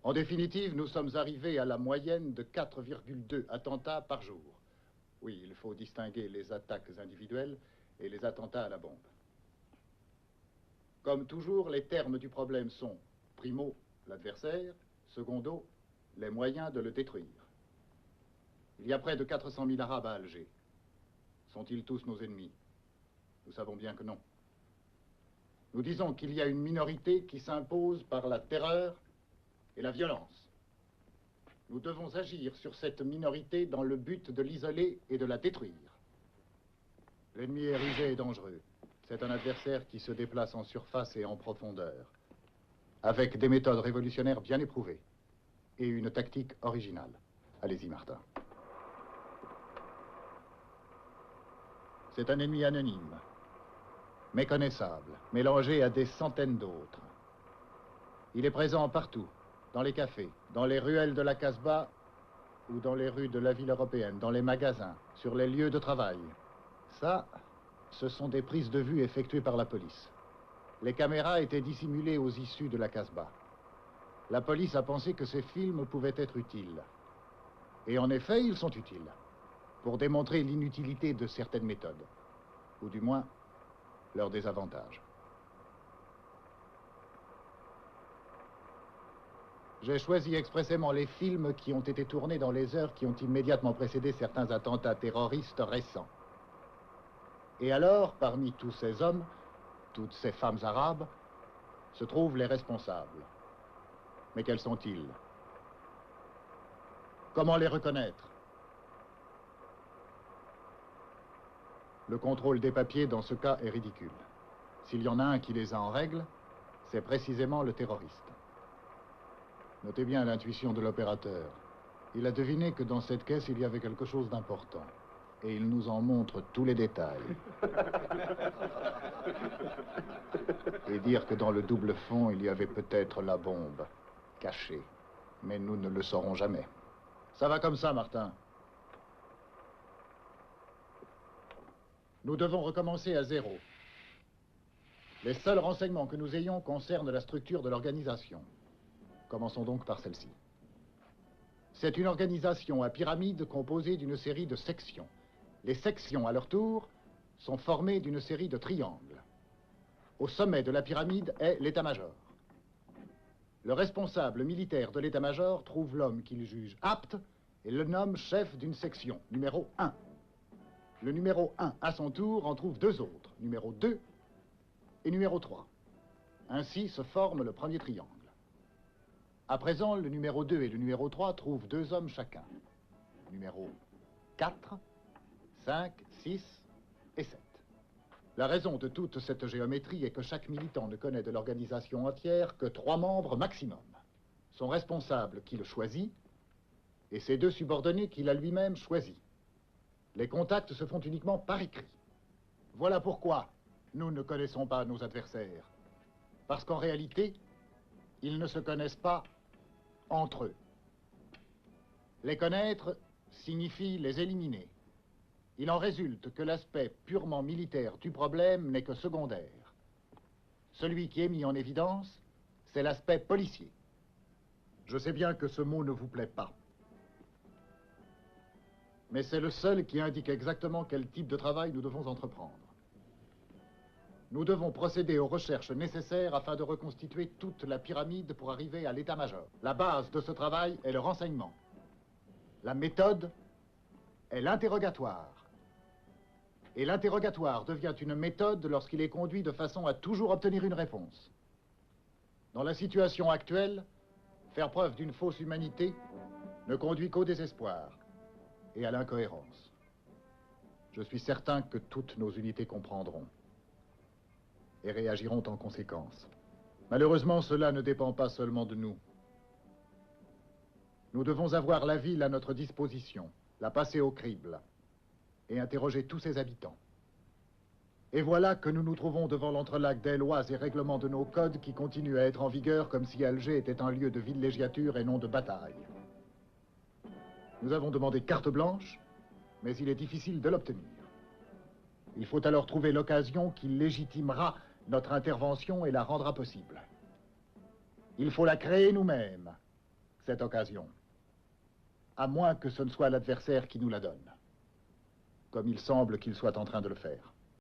En définitive, nous sommes arrivés à la moyenne de 4,2 attentats par jour. Oui, il faut distinguer les attaques individuelles et les attentats à la bombe. Comme toujours, les termes du problème sont primo, l'adversaire, secondo, les moyens de le détruire. Il y a près de 400 000 Arabes à Alger. Sont-ils tous nos ennemis? Nous savons bien que non. Nous disons qu'il y a une minorité qui s'impose par la terreur et la violence. Nous devons agir sur cette minorité dans le but de l'isoler et de la détruire. L'ennemi est rusé et dangereux. C'est un adversaire qui se déplace en surface et en profondeur, avec des méthodes révolutionnaires bien éprouvées et une tactique originale. Allez-y, Martin. C'est un ennemi anonyme, méconnaissable, mélangé à des centaines d'autres. Il est présent partout, dans les cafés, dans les ruelles de la Casbah ou dans les rues de la ville européenne, dans les magasins, sur les lieux de travail. Ça, ce sont des prises de vue effectuées par la police. Les caméras étaient dissimulées aux issues de la Casbah. La police a pensé que ces films pouvaient être utiles. Et en effet, ils sont utiles, pour démontrer l'inutilité de certaines méthodes, ou du moins, leur désavantage. J'ai choisi expressément les films qui ont été tournés dans les heures qui ont immédiatement précédé certains attentats terroristes récents. Et alors, parmi tous ces hommes, toutes ces femmes arabes, se trouvent les responsables. Mais quels sont-ils? Comment les reconnaître? Le contrôle des papiers dans ce cas est ridicule. S'il y en a un qui les a en règle, c'est précisément le terroriste. Notez bien l'intuition de l'opérateur. Il a deviné que dans cette caisse, il y avait quelque chose d'important. Et il nous en montre tous les détails. Et dire que dans le double fond, il y avait peut-être la bombe, cachée. Mais nous ne le saurons jamais. Ça va comme ça, Martin. Nous devons recommencer à zéro. Les seuls renseignements que nous ayons concernent la structure de l'organisation. Commençons donc par celle-ci. C'est une organisation à pyramide composée d'une série de sections. Les sections, à leur tour, sont formées d'une série de triangles. Au sommet de la pyramide est l'état-major. Le responsable militaire de l'état-major trouve l'homme qu'il juge apte et le nomme chef d'une section, numéro 1. Le numéro 1, à son tour, en trouve deux autres, numéro 2 et numéro 3. Ainsi se forme le premier triangle. À présent, le numéro 2 et le numéro 3 trouvent deux hommes chacun. Numéro 4, 5, 6 et 7. La raison de toute cette géométrie est que chaque militant ne connaît de l'organisation entière que 3 membres maximum. Son responsable qui le choisit et ses 2 subordonnés qu'il a lui-même choisis. Les contacts se font uniquement par écrit. Voilà pourquoi nous ne connaissons pas nos adversaires. Parce qu'en réalité, ils ne se connaissent pas entre eux. Les connaître signifie les éliminer. Il en résulte que l'aspect purement militaire du problème n'est que secondaire. Celui qui est mis en évidence, c'est l'aspect policier. Je sais bien que ce mot ne vous plaît pas. Mais c'est le seul qui indique exactement quel type de travail nous devons entreprendre. Nous devons procéder aux recherches nécessaires afin de reconstituer toute la pyramide pour arriver à l'état-major. La base de ce travail est le renseignement. La méthode est l'interrogatoire. Et l'interrogatoire devient une méthode lorsqu'il est conduit de façon à toujours obtenir une réponse. Dans la situation actuelle, faire preuve d'une fausse humanité ne conduit qu'au désespoir et à l'incohérence. Je suis certain que toutes nos unités comprendront et réagiront en conséquence. Malheureusement, cela ne dépend pas seulement de nous. Nous devons avoir la ville à notre disposition, la passer au crible et interroger tous ses habitants. Et voilà que nous nous trouvons devant l'entrelac des lois et règlements de nos codes qui continuent à être en vigueur comme si Alger était un lieu de villégiature et non de bataille. Nous avons demandé carte blanche, mais il est difficile de l'obtenir. Il faut alors trouver l'occasion qui légitimera notre intervention et la rendra possible. Il faut la créer nous-mêmes, cette occasion. À moins que ce ne soit l'adversaire qui nous la donne. Comme il semble qu'il soit en train de le faire.